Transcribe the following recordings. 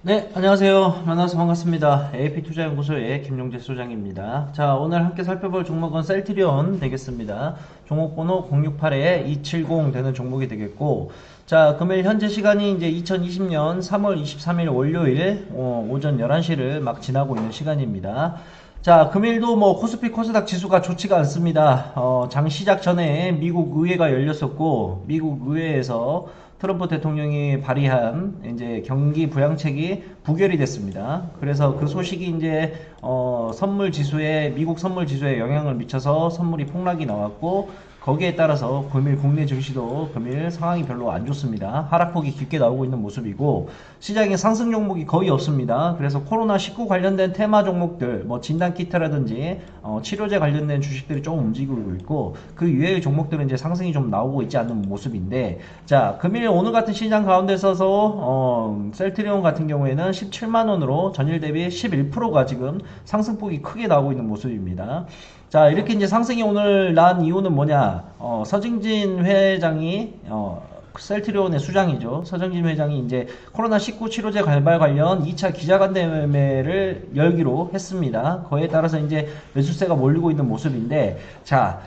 네, 안녕하세요. 만나서 반갑습니다. AP투자연구소의 김용재 소장입니다. 자, 오늘 함께 살펴볼 종목은 셀트리온 되겠습니다. 종목번호 068-270 되는 종목이 되겠고, 자, 금일 현재 시간이 이제 2020년 3월 23일 월요일 오전 11시를 막 지나고 있는 시간입니다. 자, 금일도 뭐 코스피 코스닥 지수가 좋지가 않습니다. 장 시작 전에 미국 의회가 열렸었고, 미국 의회에서 트럼프 대통령이 발의한 이제 경기 부양책이 부결이 됐습니다. 그래서 그 소식이 이제 선물 지수에 미국 선물 지수에 영향을 미쳐서 선물이 폭락이 나왔고, 거기에 따라서 금일 국내 증시도 금일 상황이 별로 안 좋습니다. 하락폭이 깊게 나오고 있는 모습이고, 시장에 상승 종목이 거의 없습니다. 그래서 코로나19 관련된 테마 종목들, 뭐 진단키트라든지 치료제 관련된 주식들이 좀 움직이고 있고, 그 이외의 종목들은 이제 상승이 좀 나오고 있지 않는 모습인데, 자, 금일 오늘 같은 시장 가운데 서서 셀트리온 같은 경우에는 17만원으로 전일 대비 11%가 지금 상승폭이 크게 나오고 있는 모습입니다. 자, 이렇게 이제 상승이 오늘 난 이유는 뭐냐? 서징진 회장이 셀트리온의 수장이죠. 서정진 회장이 이제 코로나19 치료제 개발 관련 2차 기자간담회를 열기로 했습니다. 그에 따라서 이제 매수세가 몰리고 있는 모습인데, 자,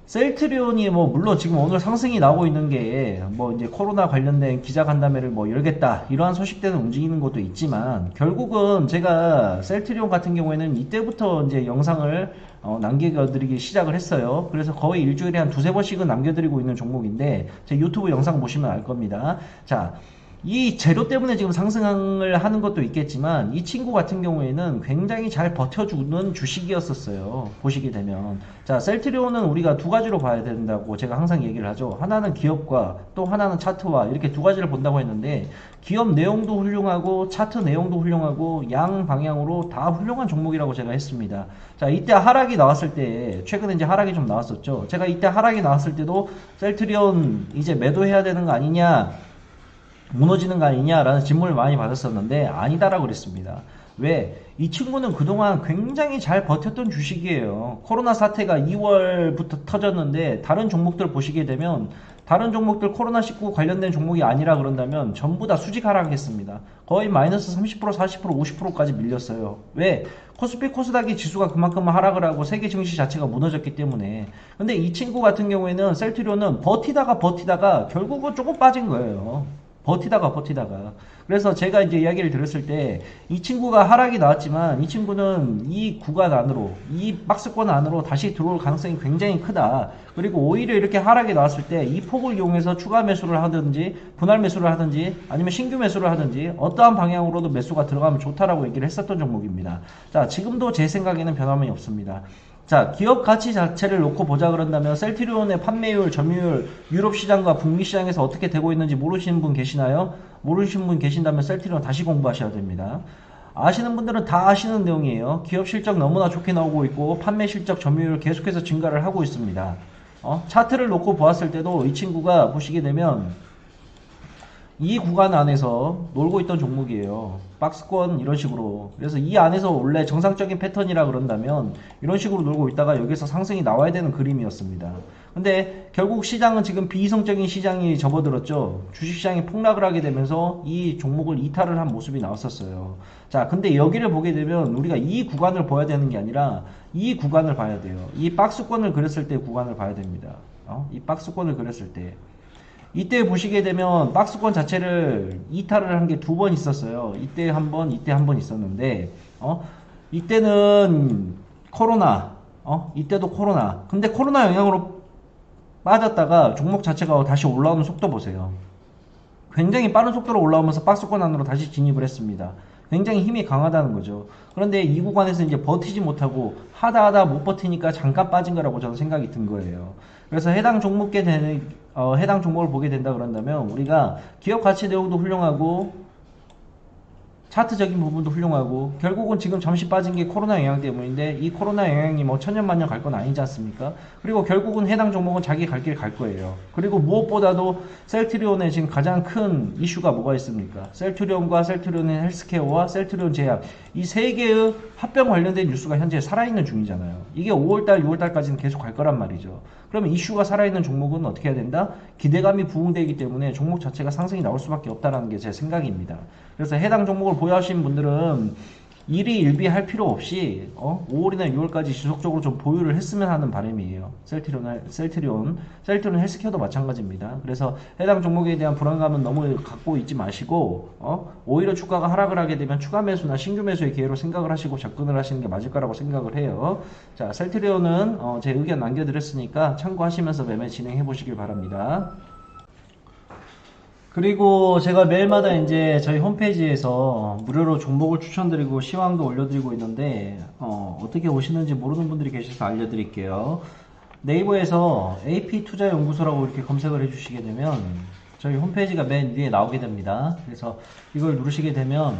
셀트리온이 뭐 물론 지금 오늘 상승이 나오고 있는 게 뭐 이제 코로나 관련된 기자간담회를 뭐 열겠다 이러한 소식 때문에 움직이는 것도 있지만, 결국은 제가 셀트리온 같은 경우에는 이때부터 이제 영상을 남겨드리기 시작을 했어요. 그래서 거의 일주일에 한 두세 번씩은 남겨드리고 있는 종목인데, 제 유튜브 영상 보시면 알 겁니다. 자, 이 재료 때문에 지금 상승을 하는 것도 있겠지만, 이 친구 같은 경우에는 굉장히 잘 버텨주는 주식이었었어요. 보시게 되면. 자, 셀트리온은 우리가 두 가지로 봐야 된다고 제가 항상 얘기를 하죠. 하나는 기업과 또 하나는 차트와 이렇게 두 가지를 본다고 했는데, 기업 내용도 훌륭하고 차트 내용도 훌륭하고 양 방향으로 다 훌륭한 종목이라고 제가 했습니다. 자, 이때 하락이 나왔을 때, 최근에 이제 하락이 좀 나왔었죠. 제가 이때 하락이 나왔을 때도 셀트리온 이제 매도해야 되는 거 아니냐, 무너지는 거 아니냐라는 질문을 많이 받았었는데, 아니다라고 그랬습니다. 왜? 이 친구는 그동안 굉장히 잘 버텼던 주식이에요. 코로나 사태가 2월부터 터졌는데, 다른 종목들 보시게 되면 다른 종목들 코로나19 관련된 종목이 아니라 그런다면 전부 다 수직 하락했습니다. 거의 마이너스 30%, 40%, 50%까지 밀렸어요. 왜? 코스피 코스닥의 지수가 그만큼 하락을 하고 세계 증시 자체가 무너졌기 때문에. 근데 이 친구 같은 경우에는 셀트리온은 버티다가 결국은 조금 빠진 거예요. 버티다가. 그래서 제가 이제 이야기를 들었을 때, 이 친구가 하락이 나왔지만 이 친구는 이 구간 안으로, 이 박스권 안으로 다시 들어올 가능성이 굉장히 크다. 그리고 오히려 이렇게 하락이 나왔을 때 이 폭을 이용해서 추가 매수를 하든지 분할 매수를 하든지 아니면 신규 매수를 하든지 어떠한 방향으로도 매수가 들어가면 좋다라고 얘기를 했었던 종목입니다. 자, 지금도 제 생각에는 변함이 없습니다. 자, 기업 가치 자체를 놓고 보자 그런다면, 셀트리온의 판매율, 점유율, 유럽 시장과 북미 시장에서 어떻게 되고 있는지 모르시는 분 계시나요? 모르시는 분 계신다면 셀트리온 다시 공부하셔야 됩니다. 아시는 분들은 다 아시는 내용이에요. 기업 실적 너무나 좋게 나오고 있고, 판매 실적, 점유율 계속해서 증가를 하고 있습니다. 차트를 놓고 보았을 때도 이 친구가 보시게 되면 이 구간 안에서 놀고 있던 종목이에요. 박스권 이런 식으로. 그래서 이 안에서 원래 정상적인 패턴이라 그런다면 이런 식으로 놀고 있다가 여기서 상승이 나와야 되는 그림이었습니다. 근데 결국 시장은 지금 비이성적인 시장이 접어들었죠. 주식시장이 폭락을 하게 되면서 이 종목을 이탈을 한 모습이 나왔었어요. 자, 근데 여기를 보게 되면 우리가 이 구간을 봐야 되는 게 아니라 이 구간을 봐야 돼요. 이 박스권을 그렸을 때 구간을 봐야 됩니다. 이 박스권을 그렸을 때. 이때 보시게 되면 박스권 자체를 이탈을 한 게 두 번 있었어요. 이때 한 번, 이때 한 번 있었는데, 이때는 코로나, 이때도 코로나. 근데 코로나 영향으로 빠졌다가 종목 자체가 다시 올라오는 속도 보세요. 굉장히 빠른 속도로 올라오면서 박스권 안으로 다시 진입을 했습니다. 굉장히 힘이 강하다는 거죠. 그런데 이 구간에서 이제 버티지 못하고 하다 못 버티니까 잠깐 빠진 거라고 저는 생각이 든 거예요. 그래서 해당 종목을 보게 된다 그런다면, 우리가 기업 가치 내용도 훌륭하고 차트적인 부분도 훌륭하고, 결국은 지금 잠시 빠진 게 코로나 영향 때문인데, 이 코로나 영향이 뭐 천년만년 갈 건 아니지 않습니까? 그리고 결국은 해당 종목은 자기 갈 길 갈 거예요. 그리고 무엇보다도 셀트리온의 지금 가장 큰 이슈가 뭐가 있습니까? 셀트리온과 셀트리온의 헬스케어와 셀트리온 제약, 이 세 개의 합병 관련된 뉴스가 현재 살아있는 중이잖아요. 이게 5월달, 6월달까지는 계속 갈 거란 말이죠. 그러면 이슈가 살아있는 종목은 어떻게 해야 된다? 기대감이 부응되기 때문에 종목 자체가 상승이 나올 수밖에 없다는 게 제 생각입니다. 그래서 해당 종목을 보유하신 분들은 일희 일비할 필요 없이 5월이나 6월까지 지속적으로 좀 보유를 했으면 하는 바람이에요. 셀트리온 헬스케어도 마찬가지입니다. 그래서 해당 종목에 대한 불안감은 너무 갖고 있지 마시고 오히려 주가가 하락을 하게 되면 추가 매수나 신규 매수의 기회로 생각을 하시고 접근을 하시는 게 맞을 거라고 생각을 해요. 자, 셀트리온은 제 의견 남겨드렸으니까 참고하시면서 매매 진행해 보시길 바랍니다. 그리고 제가 매일마다 이제 저희 홈페이지에서 무료로 종목을 추천드리고 시황도 올려드리고 있는데 어떻게 오시는지 모르는 분들이 계셔서 알려드릴게요. 네이버에서 AP투자연구소라고 이렇게 검색을 해주시게 되면 저희 홈페이지가 맨 위에 나오게 됩니다. 그래서 이걸 누르시게 되면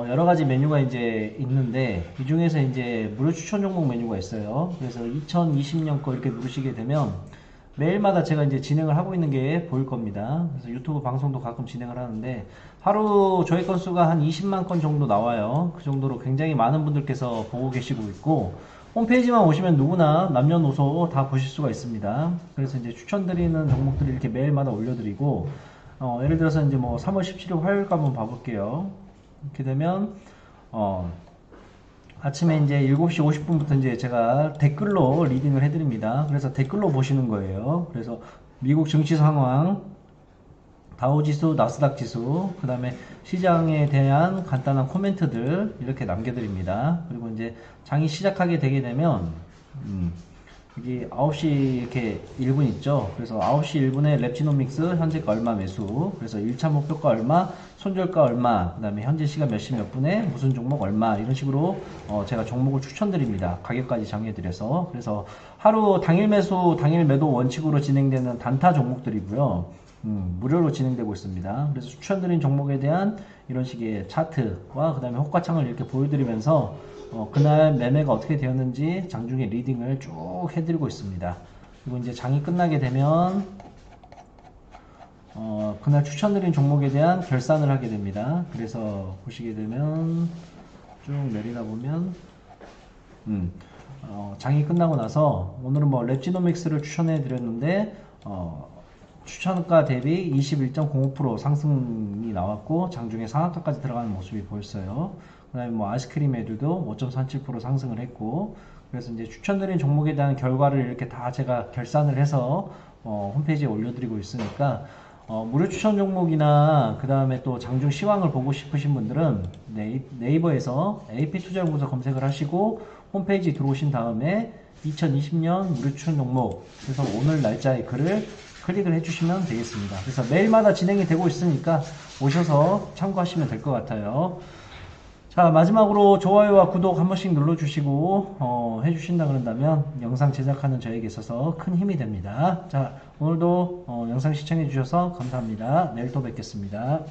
여러 가지 메뉴가 이제 있는데 이 중에서 이제 무료 추천 종목 메뉴가 있어요. 그래서 2020년 거 이렇게 누르시게 되면 매일마다 제가 이제 진행을 하고 있는 게 보일 겁니다. 그래서 유튜브 방송도 가끔 진행을 하는데 하루 조회 건수가 한 20만 건 정도 나와요. 그 정도로 굉장히 많은 분들께서 보고 계시고 있고 홈페이지만 오시면 누구나 남녀노소 다 보실 수가 있습니다. 그래서 이제 추천드리는 종목들을 이렇게 매일마다 올려드리고 예를 들어서 이제 뭐 3월 17일 화요일까 한번 봐볼게요. 이렇게 되면 아침에 이제 7시 50분부터 이제 제가 댓글로 리딩을 해드립니다. 그래서 댓글로 보시는 거예요. 그래서 미국 증시 상황, 다우지수, 나스닥 지수, 그 다음에 시장에 대한 간단한 코멘트들 이렇게 남겨드립니다. 그리고 이제 장이 시작하게 되게 되면 여기 9시 이렇게 1분 있죠. 그래서 9시 1분에 랩지노믹스 현재가 얼마 매수, 그래서 1차 목표가 얼마, 손절가 얼마, 그 다음에 현재 시간 몇 시 몇 분에 무슨 종목 얼마, 이런 식으로 제가 종목을 추천드립니다. 가격까지 정해드려서. 그래서 하루 당일 매수, 당일 매도 원칙으로 진행되는 단타 종목들이고요. 무료로 진행되고 있습니다. 그래서 추천드린 종목에 대한 이런 식의 차트와 그 다음에 호가창을 이렇게 보여드리면서 그날 매매가 어떻게 되었는지 장중에 리딩을 쭉 해드리고 있습니다. 그리고 이제 장이 끝나게 되면 그날 추천드린 종목에 대한 결산을 하게 됩니다. 그래서 보시게 되면 쭉 내리다 보면 장이 끝나고 나서 오늘은 뭐 랩지노믹스를 추천해 드렸는데 추천가 대비 21.05% 상승이 나왔고 장중에 상한가까지 들어가는 모습이 보였어요. 그 다음에 뭐 아이스크림 애들도 5.37% 상승을 했고, 그래서 이제 추천드린 종목에 대한 결과를 이렇게 다 제가 결산을 해서 홈페이지에 올려드리고 있으니까 무료 추천 종목이나 그 다음에 또 장중 시황을 보고 싶으신 분들은 네이버에서 AP투자연구소 검색을 하시고 홈페이지 들어오신 다음에 2020년 무료 추천 종목, 그래서 오늘 날짜의 글을 클릭을 해주시면 되겠습니다. 그래서 매일마다 진행이 되고 있으니까 오셔서 참고하시면 될 것 같아요. 자, 마지막으로 좋아요와 구독 한 번씩 눌러주시고 해주신다 그런다면 영상 제작하는 저에게 있어서 큰 힘이 됩니다. 자, 오늘도 영상 시청해 주셔서 감사합니다. 내일 또 뵙겠습니다.